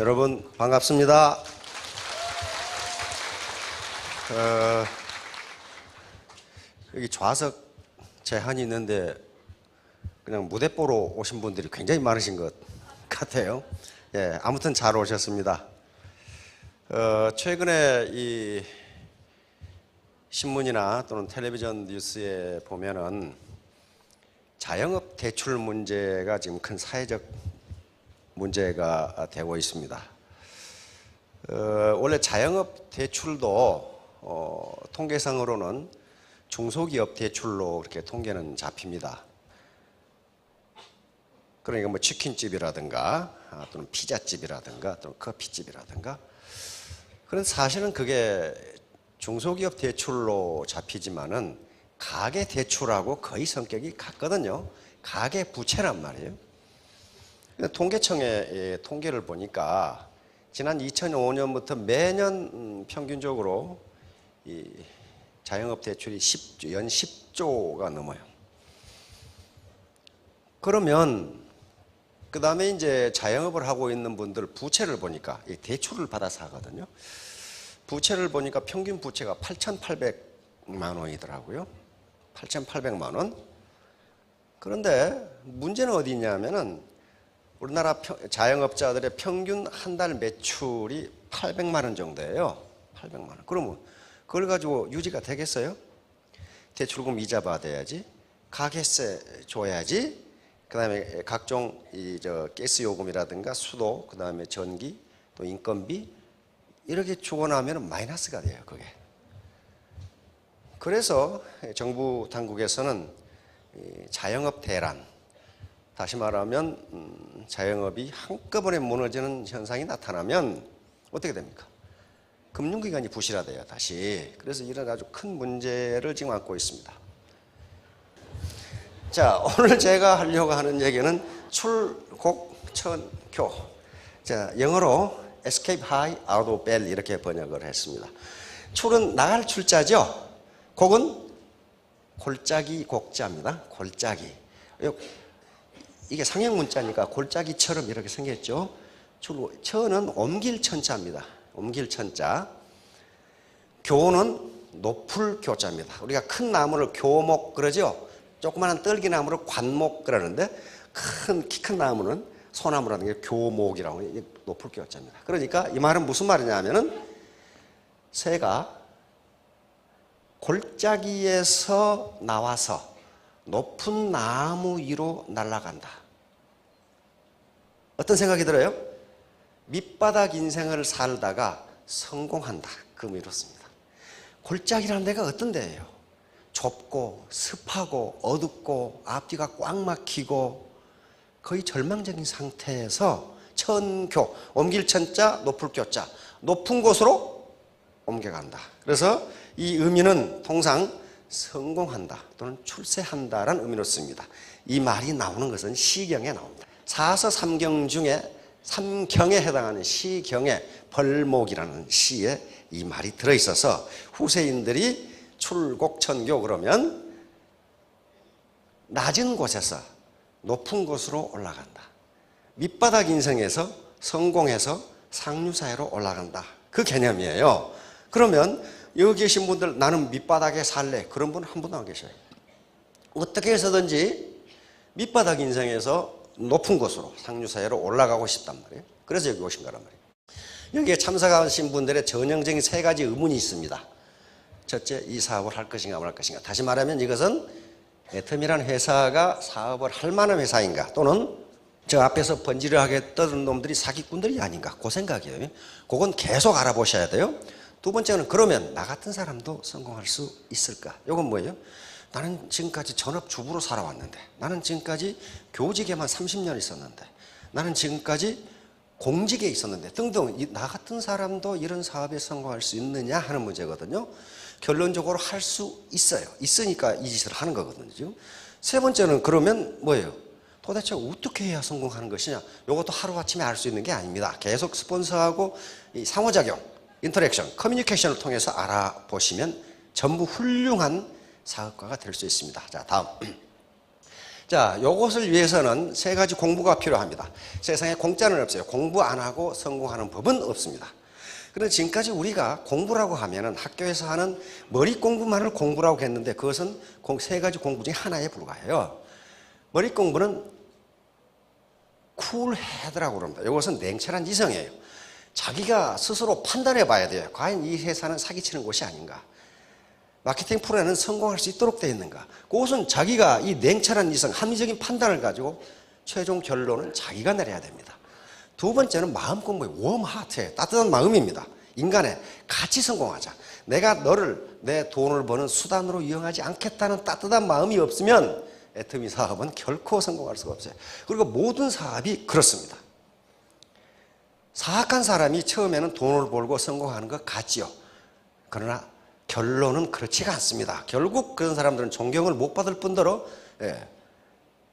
여러분 반갑습니다. 여기 좌석 제한이 있는데 그냥 무대 보러 오신 분들이 굉장히 많으신 것 같아요. 예, 아무튼 잘 오셨습니다. 최근에 이 신문이나 또는 텔레비전 뉴스에 보면은 자영업 대출 문제가 지금 큰 사회적 문제가 되고 있습니다. 원래 자영업 대출도 통계상으로는 중소기업 대출로 그렇게 통계는 잡힙니다. 그러니까 뭐 치킨집이라든가 또는 피자집이라든가 또는 커피집이라든가. 그런 사실은 그게 중소기업 대출로 잡히지만은 가계 대출하고 거의 성격이 같거든요. 가계 부채란 말이에요. 통계청의 통계를 보니까 지난 2005년부터 매년 평균적으로 이 자영업 대출이 연 10조가 넘어요. 그러면 그 다음에 이제 자영업을 하고 있는 분들 부채를 보니까 대출을 받아서 하거든요. 부채를 보니까 평균 부채가 8,800만 원이더라고요. 8,800만 원. 그런데 문제는 어디 있냐면은 우리나라 자영업자들의 평균 한 달 매출이 800만 원 정도예요. 800만 원. 그러면 그걸 가지고 유지가 되겠어요? 대출금 이자 받아야지, 가게세 줘야지, 그다음에 각종 가스 요금이라든가 수도, 그다음에 전기, 또 인건비 이렇게 주고 나면 마이너스가 돼요, 그게. 그래서 정부 당국에서는 자영업 대란, 다시 말하면 자영업이 한꺼번에 무너지는 현상이 나타나면 어떻게 됩니까? 금융기관이 부실화돼요, 다시. 그래서 이런 아주 큰 문제를 지금 안고 있습니다. 자, 오늘 제가 하려고 하는 얘기는 출곡천교. 자, 영어로 Escape High Out of Bell 이렇게 번역을 했습니다. 출은 나갈 출자죠. 곡은 골짜기 곡자입니다. 골짜기. 이게 상형 문자니까 골짜기처럼 이렇게 생겼죠. 천은 옮길 천자입니다. 옮길 천자. 교는 높을 교자입니다. 우리가 큰 나무를 교목 그러죠. 조그마한 떨기나무를 관목 그러는데 키 큰 나무는 소나무라는 게 교목이라고 해요. 높을 교자입니다. 그러니까 이 말은 무슨 말이냐면은 새가 골짜기에서 나와서 높은 나무 위로 날아간다. 어떤 생각이 들어요? 밑바닥 인생을 살다가 성공한다. 그 의미로습니다. 골짜기라는 데가 어떤 데예요? 좁고 습하고 어둡고 앞뒤가 꽉 막히고 거의 절망적인 상태에서 천교, 옮길 천자, 높을 교자, 높은 곳으로 옮겨간다. 그래서 이 의미는 통상 성공한다 또는 출세한다라는 의미로 씁니다. 이 말이 나오는 것은 시경에 나옵니다. 사서 삼경 중에 삼경에 해당하는 시경에 벌목이라는 시에 이 말이 들어있어서 후세인들이 출곡천교 그러면 낮은 곳에서 높은 곳으로 올라간다. 밑바닥 인생에서 성공해서 상류사회로 올라간다. 그 개념이에요. 그러면 여기 계신 분들 나는 밑바닥에 살래. 그런 분 한 분도 안 계셔요. 어떻게 해서든지 밑바닥 인생에서 높은 곳으로 상류사회로 올라가고 싶단 말이에요. 그래서 여기 오신 거란 말이에요. 여기에 참석하신 분들의 전형적인 세 가지 의문이 있습니다. 첫째, 이 사업을 할 것인가 말 것인가. 다시 말하면 이것은 애텀이라는 회사가 사업을 할 만한 회사인가, 또는 저 앞에서 번지르하게 떠드는 놈들이 사기꾼들이 아닌가, 그 생각이에요. 그건 계속 알아보셔야 돼요. 두 번째는 그러면 나 같은 사람도 성공할 수 있을까? 이건 뭐예요? 나는 지금까지 전업주부로 살아왔는데, 나는 지금까지 교직에만 30년 있었는데, 나는 지금까지 공직에 있었는데 등등, 나 같은 사람도 이런 사업에 성공할 수 있느냐 하는 문제거든요. 결론적으로 할 수 있어요. 있으니까 이 짓을 하는 거거든요. 세 번째는 그러면 뭐예요? 도대체 어떻게 해야 성공하는 것이냐? 이것도 하루아침에 알 수 있는 게 아닙니다. 계속 스폰서하고 이 상호작용, 인터랙션, 커뮤니케이션을 통해서 알아보시면 전부 훌륭한 사업가가 될 수 있습니다. 자, 다음. 자, 요것을 위해서는 세 가지 공부가 필요합니다. 세상에 공짜는 없어요. 공부 안 하고 성공하는 법은 없습니다. 그런데 지금까지 우리가 공부라고 하면은 학교에서 하는 머리 공부만을 공부라고 했는데 그것은 세 가지 공부 중에 하나에 불과해요. 머리 공부는 쿨헤드라고 그럽니다. 이것은 냉철한 이성이에요. 자기가 스스로 판단해 봐야 돼요. 과연 이 회사는 사기치는 곳이 아닌가? 마케팅 프로에는 성공할 수 있도록 되어 있는가? 그것은 자기가 이 냉철한 이성, 합리적인 판단을 가지고 최종 결론은 자기가 내려야 됩니다. 두 번째는 마음 공부예요. 웜 하트예요. 따뜻한 마음입니다. 인간의 같이 성공하자. 내가 너를 내 돈을 버는 수단으로 이용하지 않겠다는 따뜻한 마음이 없으면 애터미 사업은 결코 성공할 수가 없어요. 그리고 모든 사업이 그렇습니다. 사악한 사람이 처음에는 돈을 벌고 성공하는 것 같지요. 그러나 결론은 그렇지가 않습니다. 결국 그런 사람들은 존경을 못 받을 뿐더러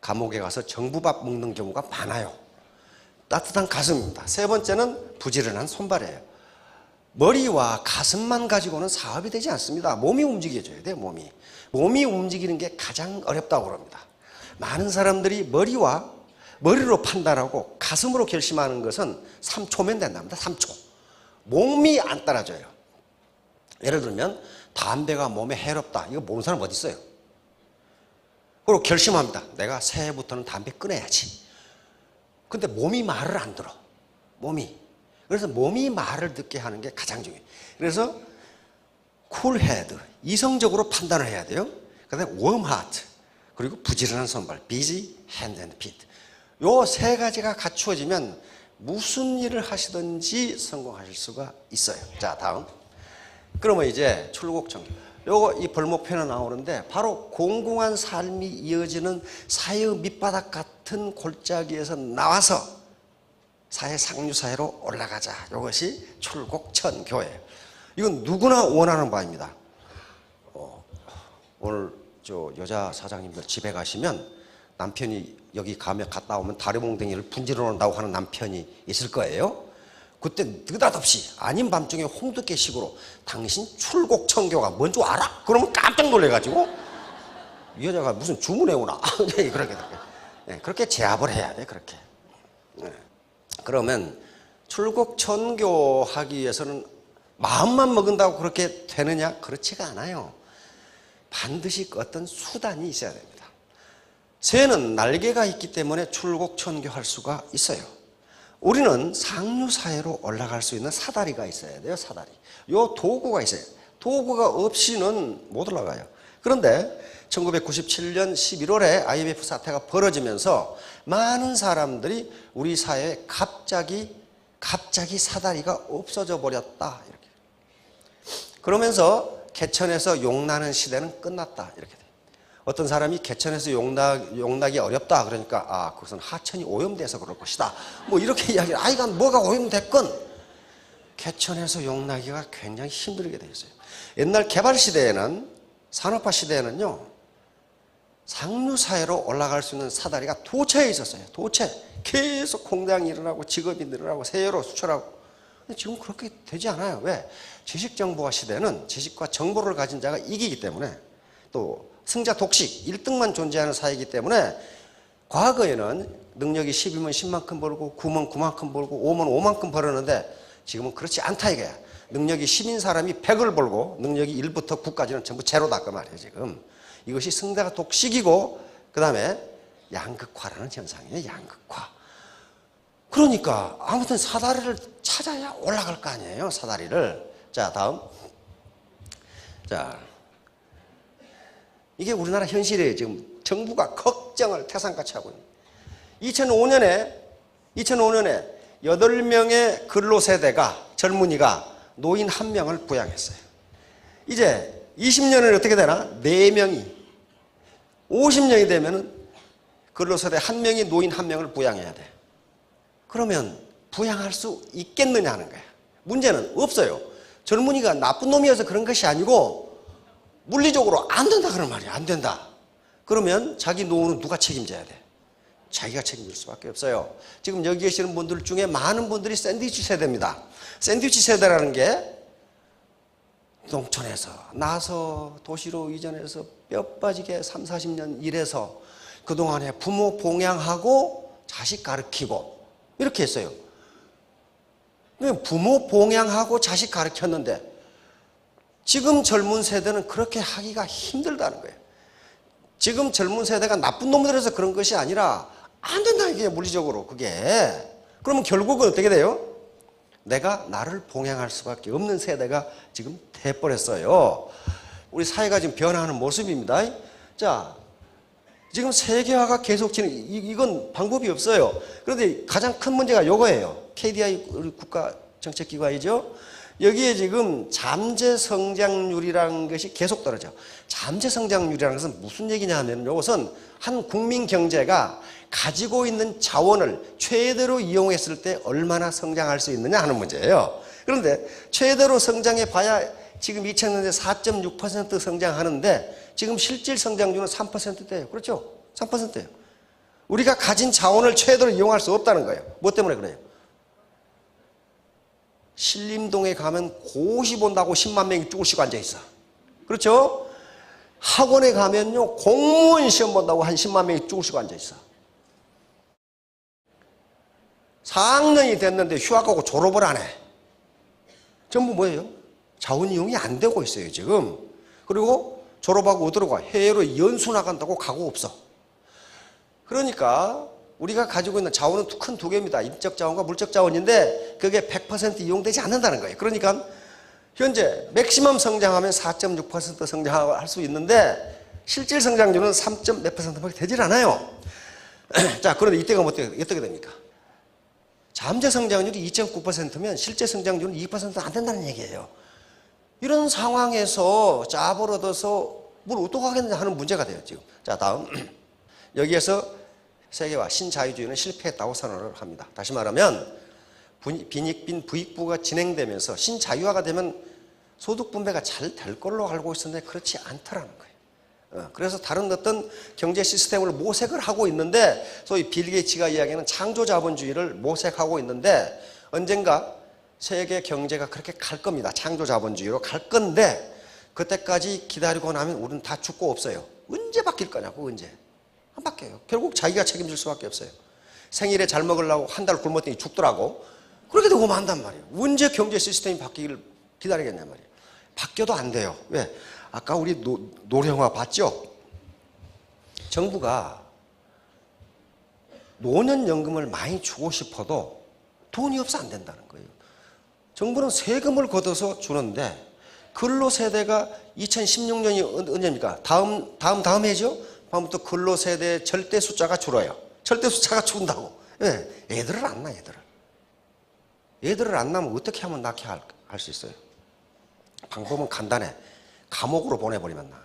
감옥에 가서 정부밥 먹는 경우가 많아요. 따뜻한 가슴입니다. 세 번째는 부지런한 손발이에요. 머리와 가슴만 가지고는 사업이 되지 않습니다. 몸이 움직여줘야 돼요. 몸이 움직이는 게 가장 어렵다고 그럽니다. 많은 사람들이 머리로 판단하고 가슴으로 결심하는 것은 3초면 된답니다. 3초. 몸이 안 따라줘요. 예를 들면 담배가 몸에 해롭다. 이거 모르는 사람 어디 있어요? 그리고 결심합니다. 내가 새해부터는 담배 끊어야지. 근데 몸이 말을 안 들어. 그래서 몸이 말을 듣게 하는 게 가장 중요해요. 그래서 쿨헤드, 이성적으로 판단을 해야 돼요. 그다음에 웜 하트, 그리고 부지런한 손발, busy hand and feet. 요 세 가지가 갖추어지면 무슨 일을 하시든지 성공하실 수가 있어요. 자, 다음. 그러면 이제 출국청교. 요거 이 벌목편에 나오는데 바로 공공한 삶이 이어지는 사회의 밑바닥 같은 골짜기에서 나와서 사회 상류사회로 올라가자. 이것이 출국천교예요. 이건 누구나 원하는 바입니다. 오늘 저 여자 사장님들 집에 가시면 남편이 여기 갔다 오면 다리몽댕이를 분질러 놓는다고 하는 남편이 있을 거예요. 그때 느닷없이 아닌 밤중에 홍두깨식으로 당신 출국청교가 뭔 줄 알아? 그러면 깜짝 놀래가지고 이 여자가 무슨 주문해 오나? 그렇게 제압을 해야 돼. 그렇게. 그러면 출국천교 하기 위해서는 마음만 먹은다고 그렇게 되느냐? 그렇지가 않아요. 반드시 어떤 수단이 있어야 됩니다. 새는 날개가 있기 때문에 출국천교할 수가 있어요. 우리는 상류사회로 올라갈 수 있는 사다리가 있어야 돼요. 사다리. 요 도구가 있어요. 도구가 없이는 못 올라가요. 그런데 1997년 11월에 IMF 사태가 벌어지면서 많은 사람들이 우리 사회에 갑자기 사다리가 없어져 버렸다. 이렇게. 그러면서 개천에서 용나는 시대는 끝났다. 이렇게 돼요. 어떤 사람이 개천에서 용나기 어렵다. 그러니까 그것은 하천이 오염돼서 그럴 것이다. 뭐 이렇게 이야기를. 이건 뭐가 오염됐건 개천에서 용나기가 굉장히 힘들게 되어 있어요. 옛날 개발 시대에는, 산업화 시대에는요, 상류사회로 올라갈 수 있는 사다리가 도처에 있었어요. 도처에. 계속 공장이 일어나고 직업이 늘어나고 세계로 수출하고. 근데 지금 그렇게 되지 않아요. 왜? 지식정보화 시대는 지식과 정보를 가진 자가 이기기 때문에, 또 승자 독식, 1등만 존재하는 사회이기 때문에, 과거에는 능력이 10이면 10만큼 벌고 9면 9만큼 벌고 5면 5만큼 벌었는데 지금은 그렇지 않다 이거야. 능력이 10인 사람이 100을 벌고 능력이 1부터 9까지는 전부 제로다 그 말이에요. 지금 이것이 승자 독식이고, 그 다음에 양극화라는 현상이에요. 양극화. 그러니까 아무튼 사다리를 찾아야 올라갈 거 아니에요. 사다리를. 자, 다음. 자, 이게 우리나라 현실이에요. 지금 정부가 걱정을 태산같이 하고 있는. 2005년에 8명의 근로세대가, 젊은이가 노인 1명을 부양했어요. 이제 20년은 어떻게 되나? 4명이, 50년이 되면은 근로세대 1명이 노인 1명을 부양해야 돼. 그러면 부양할 수 있겠느냐 하는 거야. 문제는 없어요. 젊은이가 나쁜 놈이어서 그런 것이 아니고 물리적으로 안 된다 그런 말이야. 안 된다. 그러면 자기 노후는 누가 책임져야 돼? 자기가 책임질 수밖에 없어요. 지금 여기 계시는 분들 중에 많은 분들이 샌드위치 세대입니다. 샌드위치 세대라는 게 농촌에서 나서 도시로 이전해서 뼈 빠지게 30, 40년 일해서 그동안에 부모 봉양하고 자식 가르치고 이렇게 했어요. 부모 봉양하고 자식 가르쳤는데 지금 젊은 세대는 그렇게 하기가 힘들다는 거예요. 지금 젊은 세대가 나쁜 놈들에서 그런 것이 아니라 안 된다 이게 물리적으로 그게. 그러면 결국은 어떻게 돼요? 내가 나를 봉양할 수밖에 없는 세대가 지금 돼버렸어요. 우리 사회가 지금 변화하는 모습입니다. 자, 지금 세계화가 계속 이건 방법이 없어요. 그런데 가장 큰 문제가 이거예요. KDI 우리 국가정책기관이죠. 여기에 지금 잠재 성장률이라는 것이 계속 떨어져. 잠재 성장률이라는 것은 무슨 얘기냐 하면 이것은 한 국민 경제가 가지고 있는 자원을 최대로 이용했을 때 얼마나 성장할 수 있느냐 하는 문제예요. 그런데 최대로 성장해 봐야 지금 2000년대 4.6% 성장하는데 지금 실질 성장률은 3%대예요. 그렇죠? 3%예요. 우리가 가진 자원을 최대로 이용할 수 없다는 거예요. 뭐 때문에 그래요? 신림동에 가면 고시 본다고 10만 명이 쭈글씩 앉아 있어. 그렇죠? 학원에 가면요 공무원 시험 본다고 한 10만 명이 쭈글씩 앉아 있어. 4학년이 됐는데 휴학하고 졸업을 안 해. 전부 뭐예요? 자원 이용이 안 되고 있어요 지금. 그리고 졸업하고 어디로 가? 해외로 연수 나간다고 가고 없어. 그러니까 우리가 가지고 있는 자원은 큰 두 개입니다. 인적 자원과 물적 자원인데 그게 100% 이용되지 않는다는 거예요. 그러니까 현재 맥시멈 성장하면 4.6% 성장할 수 있는데 실질 성장률은 3. 몇 %밖에 되질 않아요. 자, 그런데 이때가 어떻게 됩니까? 잠재 성장률이 2.9%면 실제 성장률은 2%안 된다는 얘기예요. 이런 상황에서 짜버려둬서 뭘 어떡하겠느냐 하는 문제가 돼요 지금. 자, 다음 여기에서 세계화 신자유주의는 실패했다고 선언을 합니다. 다시 말하면 빈익빈 부익부가 진행되면서 신자유화가 되면 소득 분배가 잘 될 걸로 알고 있었는데 그렇지 않더라는 거예요. 그래서 다른 어떤 경제 시스템을 모색을 하고 있는데 소위 빌 게이츠가 이야기하는 창조자본주의를 모색하고 있는데 언젠가 세계 경제가 그렇게 갈 겁니다. 창조자본주의로 갈 건데 그때까지 기다리고 나면 우리는 다 죽고 없어요. 언제 바뀔 거냐고 언제. 안 바뀌어요. 결국 자기가 책임질 수밖에 없어요. 생일에 잘 먹으려고 한 달 굶었더니 죽더라고. 그렇게 되고 만단 말이에요. 언제 경제 시스템이 바뀌기를 기다리겠냐 말이에요. 바뀌어도 안 돼요. 왜? 아까 우리 노령화 봤죠? 정부가 노년연금을 많이 주고 싶어도 돈이 없어 안 된다는 거예요. 정부는 세금을 걷어서 주는데 근로세대가 2016년이 언제입니까? 다음 해죠? 다음부터 근로세대의 절대 숫자가 줄어요. 절대 숫자가 준다고. 네. 애들을 안 낳아, 애들을 안 낳으면 어떻게 하면 낳게 할 수 있어요? 방법은 간단해. 감옥으로 보내버리면 나아요.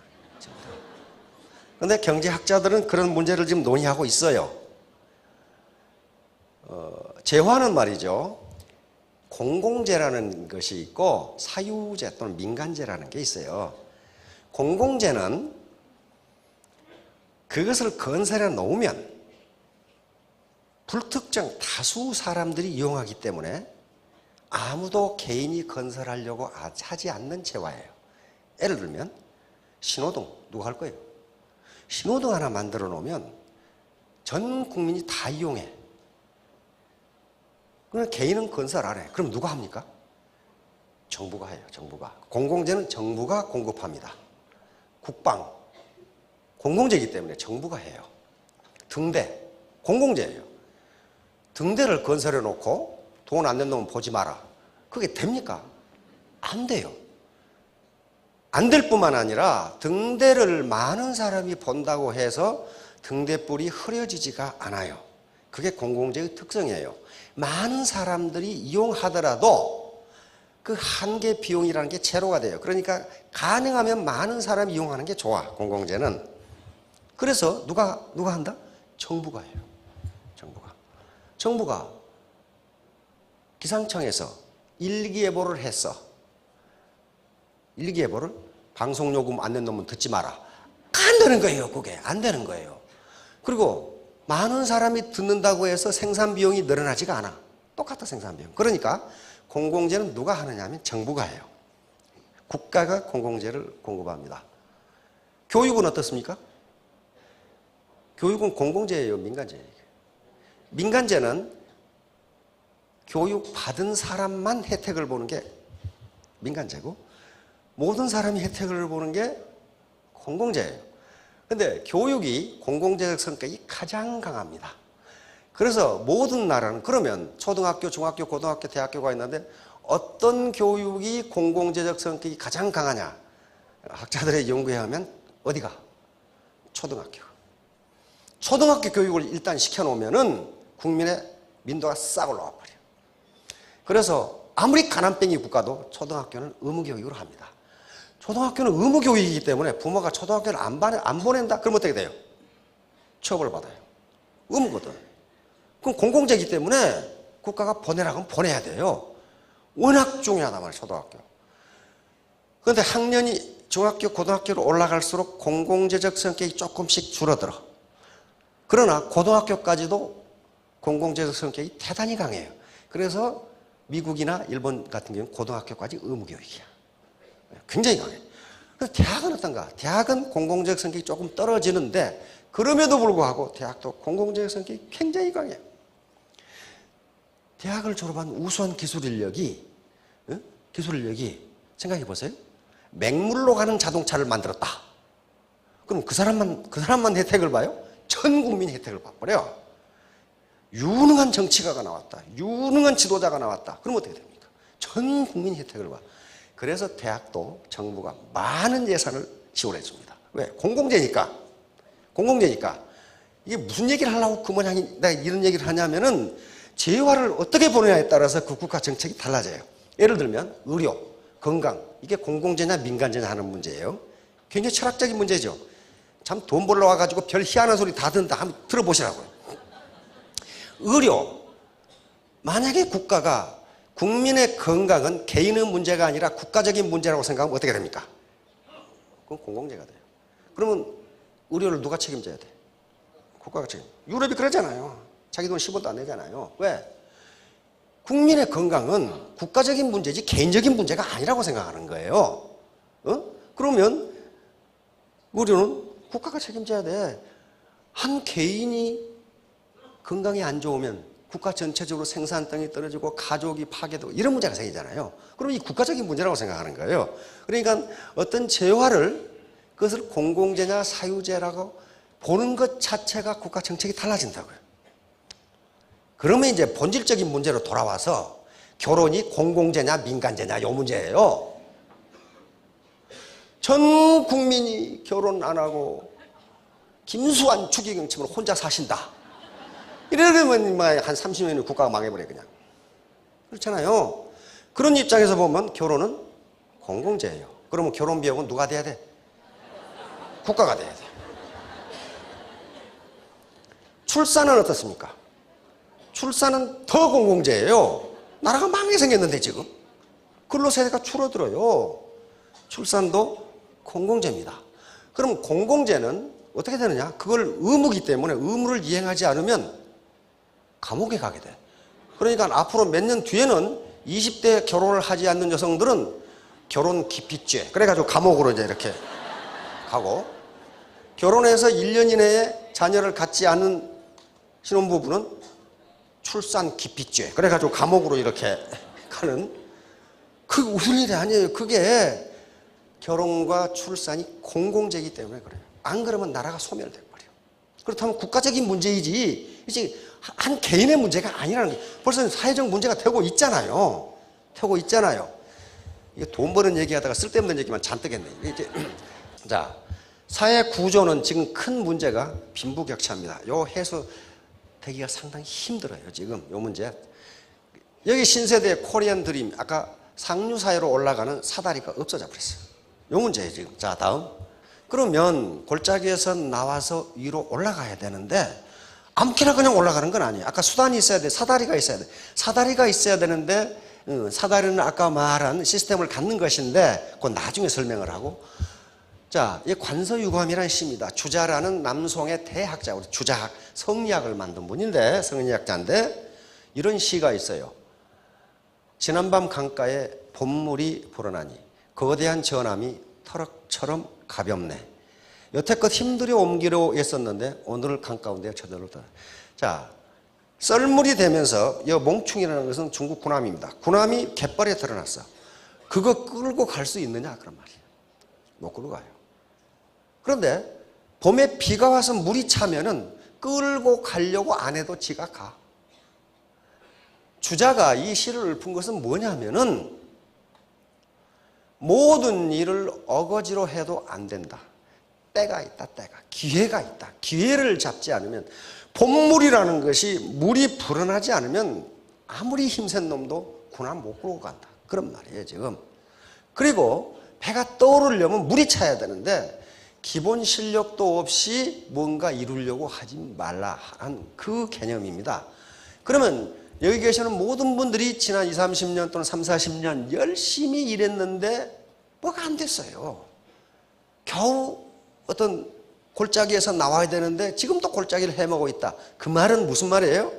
그런데 경제학자들은 그런 문제를 지금 논의하고 있어요. 재화는 말이죠. 공공재라는 것이 있고 사유재 또는 민간재라는 게 있어요. 공공재는 그것을 건설해 놓으면 불특정 다수 사람들이 이용하기 때문에 아무도 개인이 건설하려고 하지 않는 재화예요. 예를 들면 신호등 누가 할 거예요? 신호등 하나 만들어 놓으면 전 국민이 다 이용해. 그러면 개인은 건설 안 해. 그럼 누가 합니까? 정부가 해요. 정부가. 공공재는 정부가 공급합니다. 국방 공공재이기 때문에 정부가 해요. 등대 공공재예요. 등대를 건설해 놓고 돈 안 낸 놈은 보지 마라. 그게 됩니까? 안 돼요. 안 될 뿐만 아니라 등대를 많은 사람이 본다고 해서 등대불이 흐려지지가 않아요. 그게 공공재의 특성이에요. 많은 사람들이 이용하더라도 그 한계 비용이라는 게 제로가 돼요. 그러니까 가능하면 많은 사람이 이용하는 게 좋아, 공공재는. 그래서 누가 한다? 정부가 해요. 정부가 기상청에서 일기예보를 했어. 일기예보를 방송요금 안 낸 놈은 듣지 마라. 안 되는 거예요. 그게 안 되는 거예요. 그리고 많은 사람이 듣는다고 해서 생산 비용이 늘어나지가 않아. 똑같아 생산 비용. 그러니까 공공재는 누가 하느냐 하면 정부가 해요. 국가가 공공재를 공급합니다. 교육은 어떻습니까? 교육은 공공재예요, 민간재예요? 민간재는 교육 받은 사람만 혜택을 보는 게 민간재고, 모든 사람이 혜택을 보는 게 공공재예요. 근데 교육이 공공재적 성격이 가장 강합니다. 그래서 모든 나라는, 그러면 초등학교, 중학교, 고등학교, 대학교가 있는데 어떤 교육이 공공재적 성격이 가장 강하냐? 학자들의 연구에 하면 어디가? 초등학교. 초등학교 교육을 일단 시켜놓으면은 국민의 민도가 싹 올라와 버려요. 그래서 아무리 가난뱅이 국가도 초등학교는 의무교육으로 합니다. 초등학교는 의무교육이기 때문에 부모가 초등학교를 안 보낸다? 그럼 어떻게 돼요? 처벌받아요. 의무거든. 그럼 공공재이기 때문에 국가가 보내라고 하면 보내야 돼요. 워낙 중요하단 말이에요, 초등학교. 그런데 학년이 중학교, 고등학교로 올라갈수록 공공재적 성격이 조금씩 줄어들어. 그러나 고등학교까지도 공공재적 성격이 대단히 강해요. 그래서 미국이나 일본 같은 경우는 고등학교까지 의무교육이야. 굉장히 강해요. 그래서 대학은 어떤가? 대학은 공공재적 성격이 조금 떨어지는데 그럼에도 불구하고 대학도 공공재적 성격이 굉장히 강해요. 대학을 졸업한 우수한 기술 인력이 생각해 보세요. 맹물로 가는 자동차를 만들었다. 그럼 그 사람만 혜택을 봐요? 전 국민이 혜택을 봐버려. 유능한 정치가가 나왔다. 유능한 지도자가 나왔다. 그럼 어떻게 됩니까? 전 국민이 혜택을 봐. 그래서 대학도 정부가 많은 예산을 지원해 줍니다. 왜? 공공재니까. 이게 무슨 얘기를 하려고 그 모양이 내가 이런 얘기를 하냐면은 재화를 어떻게 보느냐에 따라서 그 국가 정책이 달라져요. 예를 들면 의료, 건강, 이게 공공재냐 민간재냐 하는 문제예요. 굉장히 철학적인 문제죠. 참 돈 벌러 와가지고 별 희한한 소리 다 듣는다. 한번 들어보시라고요. 의료, 만약에 국가가 국민의 건강은 개인의 문제가 아니라 국가적인 문제라고 생각하면 어떻게 됩니까? 그건 공공재가 돼요. 그러면 의료를 누가 책임져야 돼? 국가가 책임. 유럽이 그러잖아요. 자기 돈 10원도 안 내잖아요. 왜? 국민의 건강은 국가적인 문제지 개인적인 문제가 아니라고 생각하는 거예요. 그러면 의료는 국가가 책임져야 돼. 한 개인이 건강이 안 좋으면 국가 전체적으로 생산성이 떨어지고 가족이 파괴되고 이런 문제가 생기잖아요. 그럼 이 국가적인 문제라고 생각하는 거예요. 그러니까 어떤 재화를 그것을 공공재냐 사유재라고 보는 것 자체가 국가 정책이 달라진다고요. 그러면 이제 본질적인 문제로 돌아와서 결혼이 공공재냐 민간재냐 이 문제예요. 전 국민이 결혼 안 하고 김수환 추기경처럼 혼자 사신다. 이러면 한 30년이 국가가 망해버려 그냥. 그렇잖아요. 그런 입장에서 보면 결혼은 공공재예요. 그러면 결혼 비용은 누가 돼야 돼? 국가가 돼야 돼. 출산은 어떻습니까? 출산은 더 공공재예요. 나라가 망하게 생겼는데 지금. 근로세대가 줄어들어요. 출산도 공공재입니다. 그럼 공공재는 어떻게 되느냐? 그걸 의무이기 때문에 의무를 이행하지 않으면 감옥에 가게 돼. 그러니까 앞으로 몇 년 뒤에는 20대 결혼을 하지 않는 여성들은 결혼 기피죄. 그래가지고 감옥으로 이제 이렇게 가고, 결혼해서 1년 이내에 자녀를 갖지 않은 신혼부부는 출산 기피죄. 그래가지고 감옥으로 이렇게 가는, 그 웃을 일이 아니에요. 그게 결혼과 출산이 공공재이기 때문에 그래요. 안 그러면 나라가 소멸돼 버려요. 그렇다면 국가적인 문제이지 이제 한 개인의 문제가 아니라는 게 벌써 사회적 문제가 되고 있잖아요. 이게 돈 버는 얘기하다가 쓸데없는 얘기만 잔뜩 했네. 이제 자, 사회 구조는 지금 큰 문제가 빈부격차입니다. 요 해소되기가 상당히 힘들어요. 지금 요 문제. 여기 신세대의 코리안 드림, 아까 상류사회로 올라가는 사다리가 없어져 버렸어요. 요 문제예요 지금. 자, 다음. 그러면 골짜기에서 나와서 위로 올라가야 되는데 아무렇게나 그냥 올라가는 건 아니에요. 아까 수단이 있어야 돼. 사다리가 있어야 돼. 사다리가 있어야 되는데 사다리는 아까 말한 시스템을 갖는 것인데 그건 나중에 설명을 하고. 자, 이 관서유감이라는 시입니다. 주자라는 남송의 대학자, 우리 주자학, 성리학을 만든 분인데, 성리학자인데 이런 시가 있어요. 지난밤 강가에 봄물이 불어나니 거대한 전함이 터럭처럼 가볍네. 여태껏 힘들여 옮기려 했었는데 오늘 강가운데 저절로 다. 자, 썰물이 되면서 이 몽충이라는 것은 중국 군함입니다. 군함이 갯벌에 드러났어. 그거 끌고 갈 수 있느냐 그런 말이에요. 못 끌고 가요. 그런데 봄에 비가 와서 물이 차면은 끌고 가려고 안 해도 지가 가. 주자가 이 시를 읊은 것은 뭐냐면은 모든 일을 어거지로 해도 안 된다. 때가 있다, 때가. 기회가 있다. 기회를 잡지 않으면 봄물이라는 것이 물이 불어나지 않으면 아무리 힘센 놈도 군함 못 끌고 간다. 그런 말이에요, 지금. 그리고 배가 떠오르려면 물이 차야 되는데 기본 실력도 없이 뭔가 이루려고 하지 말라 하는 그 개념입니다. 그러면 여기 계시는 모든 분들이 지난 20, 30년 또는 3, 40년 열심히 일했는데 뭐가 안 됐어요. 겨우 어떤 골짜기에서 나와야 되는데 지금도 골짜기를 헤매고 있다. 그 말은 무슨 말이에요?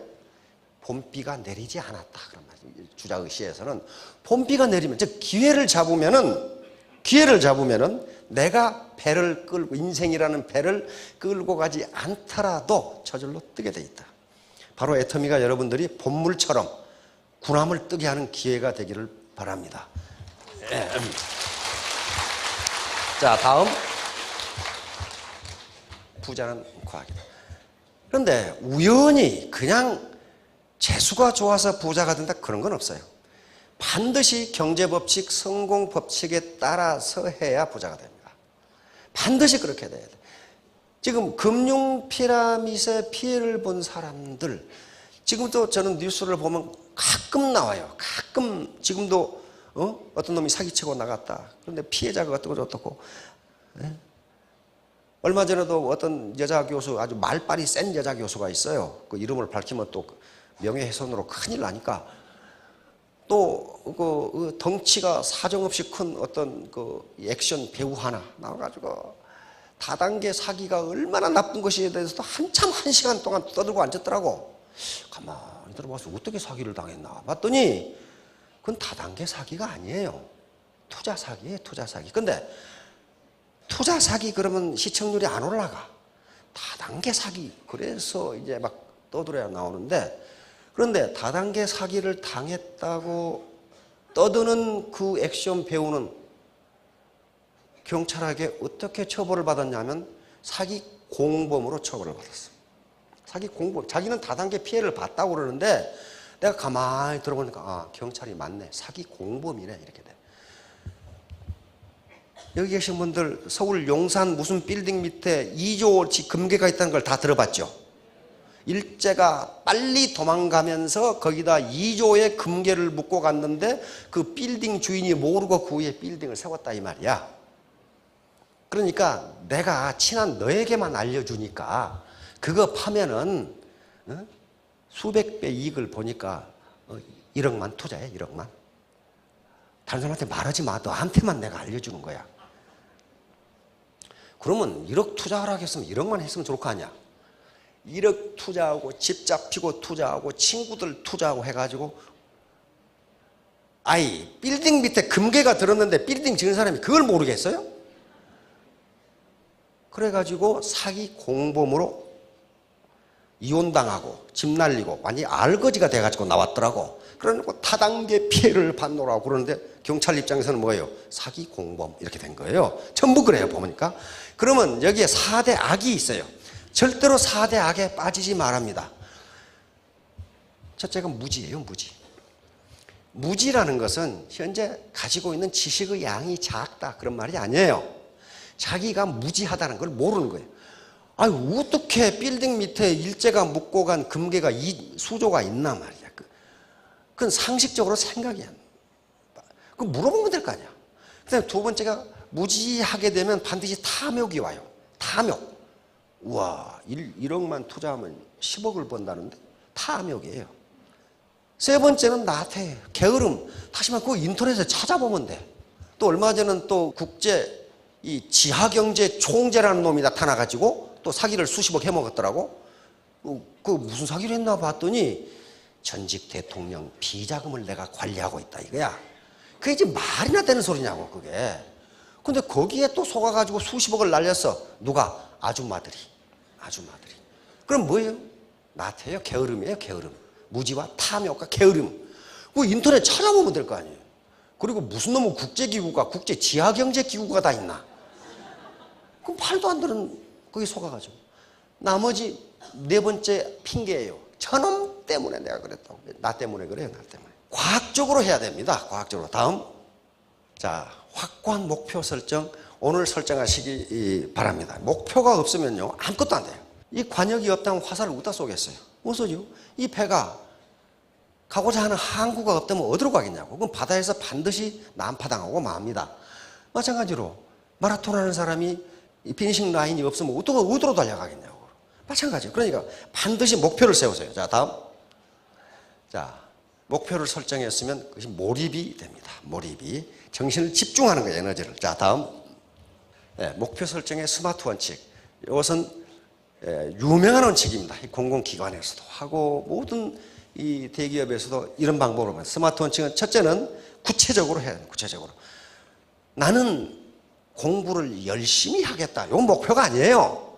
봄비가 내리지 않았다. 그런 말이에요. 주자의 시에서는 봄비가 내리면, 즉 기회를 잡으면은 내가 배를 끌고 인생이라는 배를 끌고 가지 않더라도 저절로 뜨게 돼 있다. 바로 애터미가 여러분들이 봄물처럼 군함을 뜨게 하는 기회가 되기를 바랍니다. 자, 다음 부자는 과학이다. 그런데 우연히 그냥 재수가 좋아서 부자가 된다 그런 건 없어요. 반드시 경제법칙, 성공법칙에 따라서 해야 부자가 됩니다. 반드시 그렇게 돼야 돼. 지금 금융피라밋의 피해를 본 사람들, 지금도 저는 뉴스를 보면 가끔 나와요. 가끔 지금도 어떤 놈이 사기치고 나갔다. 그런데 피해자가 어떻고 얼마 전에도 어떤 여자 교수, 아주 말빨이 센 여자 교수가 있어요. 그 이름을 밝히면 또 명예훼손으로 큰일 나니까 또 그 덩치가 사정없이 큰 어떤 그 액션 배우 하나 나와가지고 다단계 사기가 얼마나 나쁜 것에 대해서도 한참 1시간 동안 떠들고 앉았더라고. 가만히 들어봐서 어떻게 사기를 당했나 봤더니 그건 다단계 사기가 아니에요. 투자 사기예요, 투자 사기. 근데 투자 사기 그러면 시청률이 안 올라가. 다단계 사기. 그래서 이제 막 떠들어야 나오는데, 그런데 다단계 사기를 당했다고 떠드는 그 액션 배우는 경찰에게 어떻게 처벌을 받았냐면 사기 공범으로 처벌을 받았어. 사기 공범. 자기는 다단계 피해를 봤다고 그러는데 내가 가만히 들어보니까 경찰이 맞네. 사기 공범이네. 이렇게 돼. 여기 계신 분들 서울 용산 무슨 빌딩 밑에 2조어치 금괴가 있다는 걸 다 들어봤죠? 일제가 빨리 도망가면서 거기다 2조의 금괴를 묻고 갔는데 그 빌딩 주인이 모르고 그 위에 빌딩을 세웠다 이 말이야. 그러니까 내가 친한 너에게만 알려주니까 그거 파면은 수백 배 이익을 보니까 1억만 투자해. 1억만. 다른 사람한테 말하지 마. 너한테만 내가 알려주는 거야. 그러면 1억 투자하라고 했으면 1억만 했으면 좋을 거 아니야. 1억 투자하고 집 잡히고 투자하고 친구들 투자하고 해가지고 빌딩 밑에 금괴가 들었는데 빌딩 지은 사람이 그걸 모르겠어요? 그래가지고 사기 공범으로 이혼당하고 집 날리고 완전히 알거지가 돼가지고 나왔더라고. 그러니까 타단계 피해를 받노라고 그러는데 경찰 입장에서는 뭐예요? 사기 공범 이렇게 된 거예요. 전부 그래요 보니까. 그러면 여기에 4대 악이 있어요. 절대로 4대 악에 빠지지 말합니다. 첫째가 무지예요. 무지. 무지라는 것은 현재 가지고 있는 지식의 양이 작다 그런 말이 아니에요. 자기가 무지하다는 걸 모르는 거예요. 어떻게 빌딩 밑에 일제가 묻고 간 금괴가 수조가 있나 말이야. 그건 상식적으로 생각이 안 나. 그 물어보면 될 거 아니야. 그다음에 두 번째가 무지하게 되면 반드시 탐욕이 와요. 탐욕. 우와, 1억만 투자하면 10억을 번다는데 탐욕이에요. 세 번째는 나태, 게으름. 다시만 그 인터넷에 찾아보면 돼. 또 얼마 전에는 또 국제 이 지하경제 총재라는 놈이 나타나가지고 또 사기를 수십억 해먹었더라고. 그 무슨 사기를 했나 봤더니 전직 대통령 비자금을 내가 관리하고 있다 이거야. 그게 이제 말이나 되는 소리냐고 그게. 근데 거기에 또 속아가지고 수십억을 날렸어. 누가? 아줌마들이. 그럼 뭐예요? 나태예요. 게으름이에요. 게으름. 무지와 탐욕과 게으름. 그 인터넷 찾아보면 될 거 아니에요. 그리고 무슨 놈의 국제기구가, 국제지하경제기구가 다 있나? 그럼 말도 안 되는 거기 속아가지고. 나머지 네 번째 핑계예요. 저놈 때문에 내가 그랬다고. 나 때문에 그래요. 나 때문에. 과학적으로 해야 됩니다. 과학적으로. 다음. 자, 확고한 목표 설정. 오늘 설정하시기 바랍니다. 목표가 없으면요, 아무것도 안 돼요. 이 관역이 없다면 화살을 어디다 쏘겠어요? 못 쏘죠. 이 배가 가고자 하는 항구가 없다면 어디로 가겠냐고. 그럼 바다에서 반드시 난파당하고 맙니다. 마찬가지로 마라톤 하는 사람이 이 피니싱 라인이 없으면 어디로 달려가겠냐고. 마찬가지예요. 그러니까 반드시 목표를 세우세요. 자, 다음. 자, 목표를 설정했으면 그것이 몰입이 됩니다. 몰입이. 정신을 집중하는 거예요. 에너지를. 자, 다음. 네, 목표 설정의 스마트 원칙. 이것은 유명한 원칙입니다. 공공기관에서도 하고 모든 이 대기업에서도 이런 방법으로 합니다. 스마트 원칙은 첫째는 구체적으로 해야 돼요. 구체적으로. 나는 공부를 열심히 하겠다. 이건 목표가 아니에요.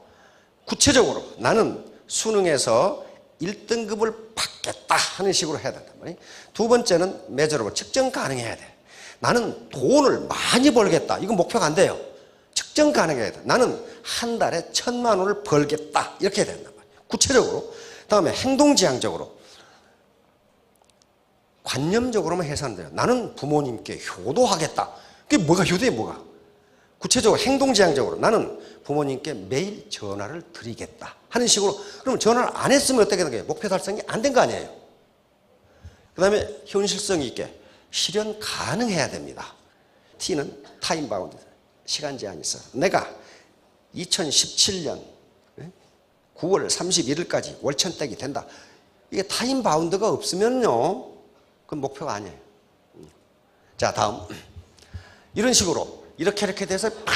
구체적으로 나는 수능에서 1등급을 받겠다 하는 식으로 해야 된단 말이에요. 두 번째는 메저러블, 측정 가능해야 돼. 나는 돈을 많이 벌겠다. 이건 목표가 안 돼요. 측정 가능해야 돼. 나는 한 달에 1,000만 원을 벌겠다. 이렇게 해야 된단 말이에요. 구체적으로. 다음에 행동지향적으로. 관념적으로만 해서 안 돼요. 나는 부모님께 효도하겠다. 그게 뭐가 효도에 뭐가? 구체적으로 행동지향적으로 나는 부모님께 매일 전화를 드리겠다 하는 식으로. 그럼 전화를 안 했으면 어떻게 되는 거예요? 목표 달성이 안 된 거 아니에요. 그 다음에 현실성 있게 실현 가능해야 됩니다. T는 타임 바운드, 시간 제한이 있어요. 내가 2017년 9월 31일까지 월천댁이 된다. 이게 타임 바운드가 없으면요, 그건 목표가 아니에요. 자, 다음. 이런 식으로 이렇게 돼서 팍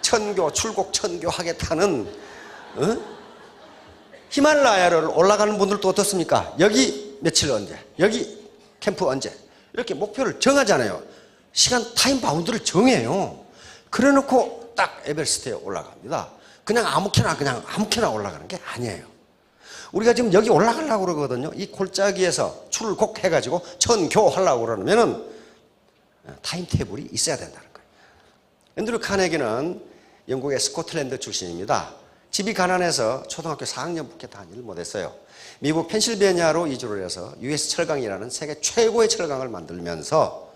천교, 출국 천교 하겠다는 히말라야를 올라가는 분들도 어떻습니까? 여기 며칠 언제, 여기 캠프 언제, 이렇게 목표를 정하잖아요. 시간 타임 바운드를 정해요. 그래 놓고 딱 에베레스트에 올라갑니다. 그냥 아무렇게나 올라가는 게 아니에요. 우리가 지금 여기 올라가려고 그러거든요. 이 골짜기에서 출국 해가지고 천교 하려고 그러면은 타임 테이블이 있어야 된다는 거예요. 앤드류 카네기는 영국의 스코틀랜드 출신입니다. 집이 가난해서 초등학교 4학년밖에 다니를 못했어요. 미국 펜실베니아로 이주를 해서 US 철강이라는 세계 최고의 철강을 만들면서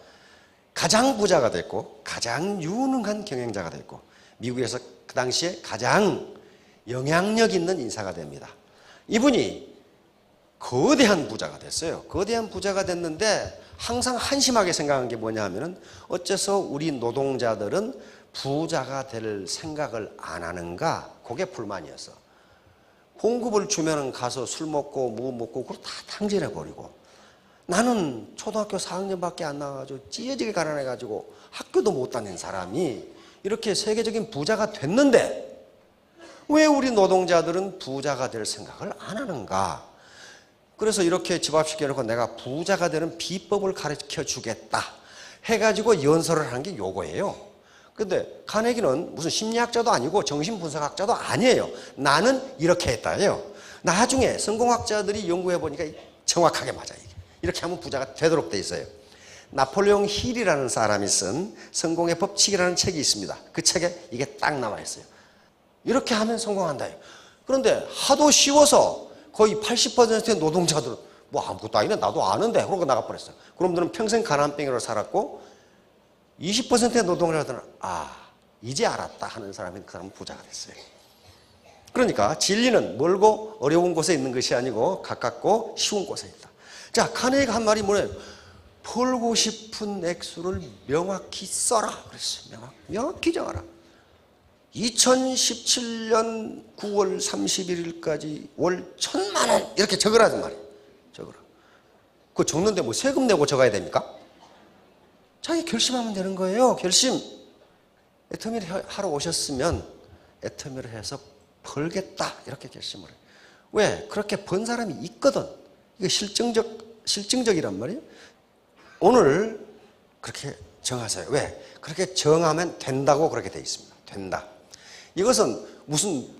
가장 부자가 됐고 가장 유능한 경영자가 됐고 미국에서 그 당시에 가장 영향력 있는 인사가 됩니다. 이분이 거대한 부자가 됐어요. 거대한 부자가 됐는데 항상 한심하게 생각한 게 뭐냐 하면은 어째서 우리 노동자들은 부자가 될 생각을 안 하는가? 그게 불만이었어. 봉급을 주면은 가서 술 먹고 무 먹고 그걸 다 탕진해 버리고, 나는 초등학교 4학년밖에 안 나와가지고 찌어지게 가난해가지고 학교도 못 다닌 사람이 이렇게 세계적인 부자가 됐는데 왜 우리 노동자들은 부자가 될 생각을 안 하는가? 그래서 이렇게 집합시켜놓고 내가 부자가 되는 비법을 가르쳐 주겠다 해가지고 연설을 한 게 요거예요. 근데 카네기는 무슨 심리학자도 아니고 정신분석학자도 아니에요. 나는 이렇게 했다예요. 나중에 성공학자들이 연구해 보니까 정확하게 맞아요. 이렇게 하면 부자가 되도록 돼 있어요. 나폴레옹 힐이라는 사람이 쓴 성공의 법칙이라는 책이 있습니다. 그 책에 이게 딱 나와 있어요. 이렇게 하면 성공한다. 그런데 하도 쉬워서 거의 80%의 노동자들은 뭐 아무것도 아니네, 나도 아는데 그러고 나가버렸어요. 그놈들은 평생 가난뱅이로 살았고 20%의 노동자들은 이제 알았다 하는 사람이 그 사람은 부자가 됐어요. 그러니까 진리는 멀고 어려운 곳에 있는 것이 아니고 가깝고 쉬운 곳에 있다. 자, 카네기가 한 말이 뭐예요? 벌고 싶은 액수를 명확히 써라 그랬어요. 명확히 정하라. 2017년 9월 31일까지 월 1,000만 원 이렇게 적으라는 말이에요. 적으라. 그거 적는데 뭐 세금 내고 적어야 됩니까? 자기 결심하면 되는 거예요. 결심. 애터미를 하러 오셨으면 애터미를 해서 벌겠다 이렇게 결심을 해요. 왜? 그렇게 번 사람이 있거든. 이게 실증적이란 말이에요. 오늘 그렇게 정하세요. 왜? 그렇게 정하면 된다고 그렇게 돼 있습니다. 된다. 이것은 무슨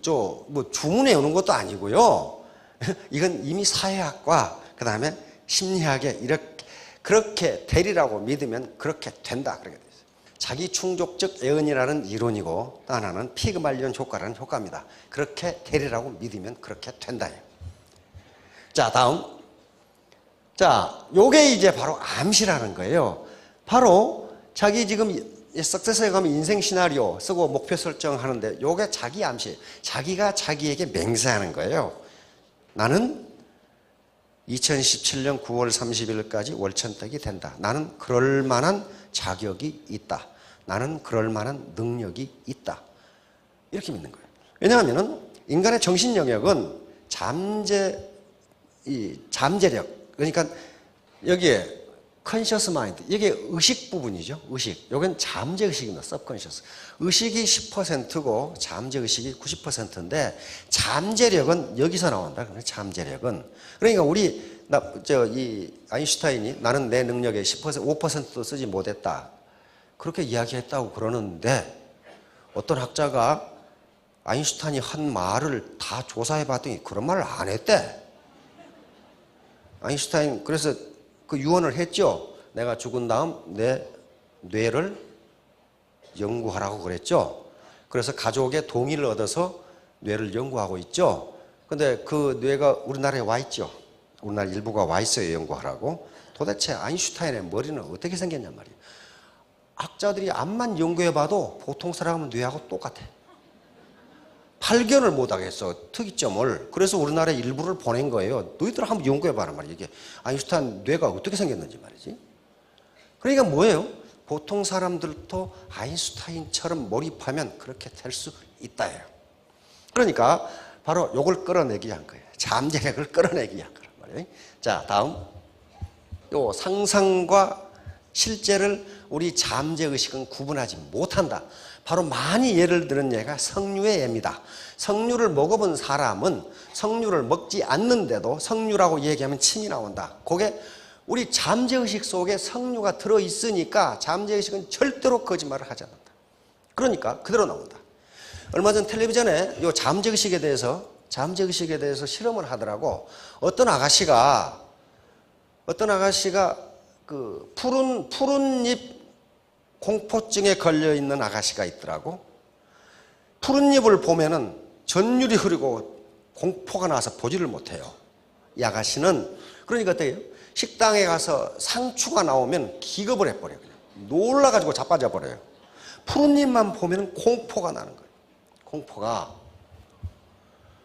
뭐 주문에 오는 것도 아니고요. 이건 이미 사회학과 그다음에 심리학에 이렇게 그렇게 되리라고 믿으면 그렇게 된다 그렇게 돼 있어요. 자기 충족적 예언이라는 이론이고 또 하나는 피그말리온 효과라는 효과입니다. 그렇게 되리라고 믿으면 그렇게 된다예요. 자, 다음. 자, 요게 이제 바로 암시라는 거예요. 바로 자기 지금 석세스에 가면 인생 시나리오 쓰고 목표 설정하는데 요게 자기 암시, 자기가 자기에게 맹세하는 거예요. 나는 2017년 9월 30일까지 월천택이 된다. 나는 그럴 만한 자격이 있다. 나는 그럴 만한 능력이 있다. 이렇게 믿는 거예요. 왜냐하면 인간의 정신 영역은 잠재력, 그러니까 여기에 컨셔스 마인드, 이게 의식 부분이죠. 의식. 여긴 잠재의식입니다. 서브컨셔스. 의식이 10%고 잠재의식이 90%인데 잠재력은 여기서 나온다. 잠재력은. 그러니까 이 아인슈타인이 나는 내 능력의 10%, 5%도 쓰지 못했다. 그렇게 이야기했다고 그러는데 어떤 학자가 아인슈타인이 한 말을 다 조사해 봤더니 그런 말을 안 했대. 아인슈타인 그래서 그 유언을 했죠. 내가 죽은 다음 내 뇌를 연구하라고 그랬죠. 그래서 가족의 동의를 얻어서 뇌를 연구하고 있죠. 근데 그 뇌가 우리나라에 와 있죠. 우리나라 일부가 와 있어요. 연구하라고. 도대체 아인슈타인의 머리는 어떻게 생겼냔 말이에요. 학자들이 암만 연구해봐도 보통 사람은 뇌하고 똑같아. 발견을 못하겠어. 특이점을. 그래서 우리나라에 일부를 보낸 거예요. 너희들 한번 연구해봐라 말이야. 이게 아인슈타인 뇌가 어떻게 생겼는지 말이지. 그러니까 뭐예요? 보통 사람들도 아인슈타인처럼 몰입하면 그렇게 될 수 있다예요. 그러니까 바로 요걸 끌어내기 위한 거예요. 잠재력을 끌어내기 위한 거란 말이에요. 자, 다음. 요 상상과 실제를 우리 잠재의식은 구분하지 못한다. 바로 많이 예를 들은 예가 석류의 예입니다. 석류를 먹어본 사람은 석류를 먹지 않는데도 석류라고 얘기하면 침이 나온다. 그게 우리 잠재의식 속에 석류가 들어있으니까 잠재의식은 절대로 거짓말을 하지 않는다. 그러니까 그대로 나온다. 얼마 전 텔레비전에 이 잠재의식에 대해서 실험을 하더라고. 어떤 아가씨가 그 푸른 잎 공포증에 걸려 있는 아가씨가 있더라고. 푸른 잎을 보면은 전율이 흐르고 공포가 나서 보지를 못해요. 이 아가씨는. 그러니까 어때요? 식당에 가서 상추가 나오면 기겁을 해버려요. 그냥 놀라가지고 자빠져 버려요. 푸른 잎만 보면 공포가 나는 거예요. 공포가.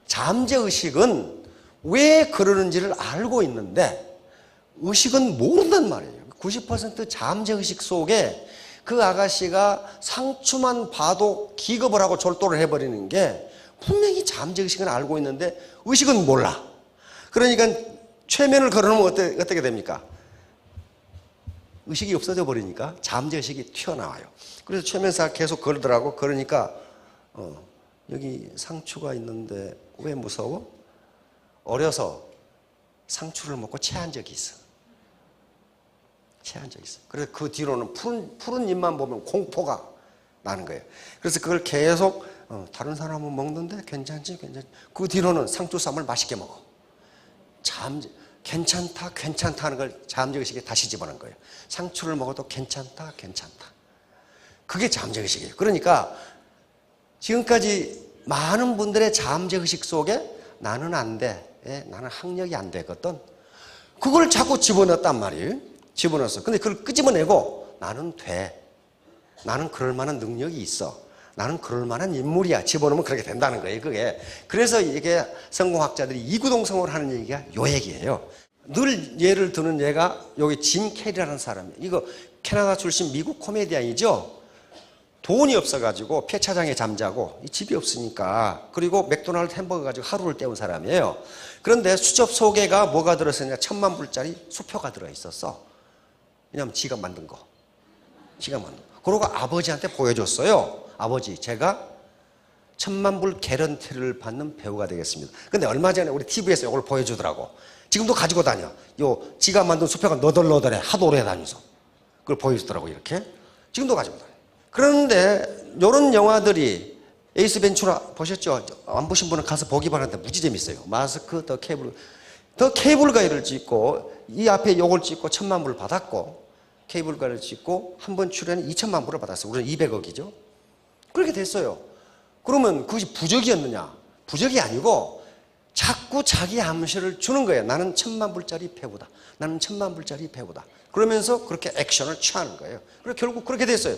잠재의식은 왜 그러는지를 알고 있는데 의식은 모른단 말이에요. 90% 잠재의식 속에 그 아가씨가 상추만 봐도 기겁을 하고 졸도를 해버리는 게 분명히 잠재의식은 알고 있는데 의식은 몰라. 그러니까 최면을 걸어놓으면 어떻게 됩니까? 의식이 없어져 버리니까 잠재의식이 튀어나와요. 그래서 최면사 계속 걸더라고. 그러니까 여기 상추가 있는데 왜 무서워? 어려서 상추를 먹고 체한 적이 있어. 체한 적이 있어. 그래서 그 뒤로는 푸른 잎만 보면 공포가 나는 거예요. 그래서 그걸 계속 다른 사람은 먹는데 괜찮지? 그 뒤로는 상추쌈을 맛있게 먹어. 괜찮다 하는 걸 잠재의식에 다시 집어넣은 거예요. 상추를 먹어도 괜찮다. 그게 잠재의식이에요. 그러니까 지금까지 많은 분들의 잠재의식 속에 나는 안 돼. 나는 학력이 안 되거든. 그걸 자꾸 집어넣었단 말이에요. 집어넣었어. 근데 그걸 끄집어내고 나는 돼. 나는 그럴 만한 능력이 있어. 나는 그럴 만한 인물이야. 집어넣으면 그렇게 된다는 거예요. 그게. 그래서 이게 성공학자들이 이구동성으로 하는 얘기가 요 얘기예요. 늘 예를 드는 예가 여기 짐 캐리라는 사람이에요. 이거 캐나다 출신 미국 코미디언이죠. 돈이 없어가지고 폐차장에 잠자고 집이 없으니까 그리고 맥도날드 햄버거 가지고 하루를 때운 사람이에요. 그런데 수첩 소개가 뭐가 들었으냐 10,000불짜리 수표가 들어있었어. 왜냐하면 지가 만든 거. 그러고 아버지한테 보여줬어요. 아버지, 제가 1,000,000불 개런티를 받는 배우가 되겠습니다. 근데 얼마 전에 우리 TV에서 이걸 보여주더라고. 지금도 가지고 다녀. 지가 만든 수표가 너덜너덜해. 하도 오래 다녀서. 그걸 보여주더라고, 이렇게. 지금도 가지고 다녀요. 그런데 이런 영화들이 에이스 벤츄라 보셨죠? 안 보신 분은 가서 보기 바라는데 무지 재밌어요. 마스크, 더 케이블 가이를 찍고 이 앞에 요걸 찍고 1,000만 불을 받았고 케이블 가이를 찍고 한 번 출연에 2,000만 불을 받았어요. 우리는 200억이죠. 그렇게 됐어요. 그러면 그것이 부적이었느냐? 부적이 아니고 자꾸 자기 암시를 주는 거예요. 나는 1,000만 불짜리 배우다. 나는 1,000만 불짜리 배우다. 그러면서 그렇게 액션을 취하는 거예요. 그리고 결국 그렇게 됐어요.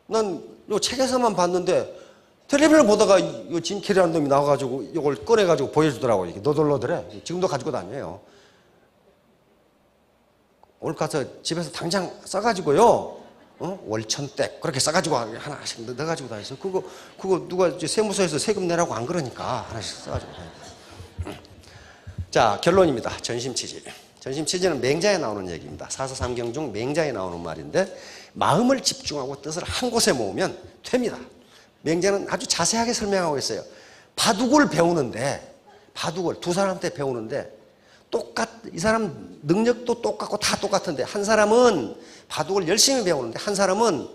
난 요 책에서만 봤는데 텔레비전을 보다가 짐 캐리라는 놈이 나와가지고 이걸 꺼내가지고 보여주더라고요. 이게 너덜너덜해. 지금도 가지고 다녀요. 오늘 가서 집에서 당장 써가지고요. 월천댁 그렇게 써가지고 하나씩 넣어가지고 다니세요. 그거 누가 세무서에서 세금 내라고 안 그러니까 하나씩 써가지고 다니세요. 자, 결론입니다. 전심치지. 전심치지는 맹자에 나오는 얘기입니다. 사서삼경 중 맹자에 나오는 말인데 마음을 집중하고 뜻을 한 곳에 모으면 됩니다. 맹자는 아주 자세하게 설명하고 있어요. 바둑을 배우는데 바둑을 두 사람한테 배우는데 이 사람 능력도 똑같고 다 똑같은데 한 사람은 바둑을 열심히 배우는데 한 사람은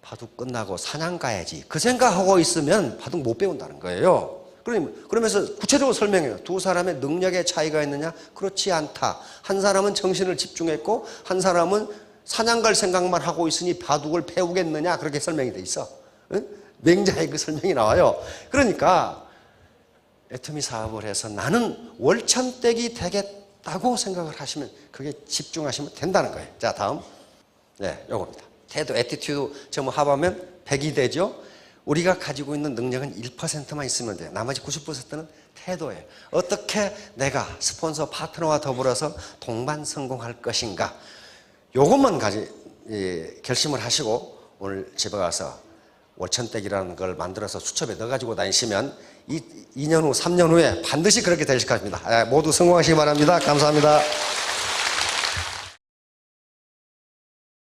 바둑 끝나고 사냥 가야지 그 생각하고 있으면 바둑 못 배운다는 거예요. 그러면서 구체적으로 설명해요. 두 사람의 능력의 차이가 있느냐? 그렇지 않다. 한 사람은 정신을 집중했고 한 사람은 사냥 갈 생각만 하고 있으니 바둑을 배우겠느냐? 그렇게 설명이 돼 있어. 응? 맹자의 그 설명이 나와요. 그러니까 애터미 사업을 해서 나는 월천댁이 되겠다고 생각을 하시면 그게 집중하시면 된다는 거예요. 자, 다음. 네, 요겁니다. 태도, 애티튜드 전부 합하면 100이 되죠. 우리가 가지고 있는 능력은 1%만 있으면 돼요. 나머지 90%는 태도예요. 어떻게 내가 스폰서 파트너와 더불어서 동반 성공할 것인가. 요것만 결심을 하시고 오늘 집에 가서 월천댁이라는 걸 만들어서 수첩에 넣어가지고 다니시면 2년 후, 3년 후에 반드시 그렇게 되실 겁니다. 모두 성공하시기 바랍니다. 감사합니다.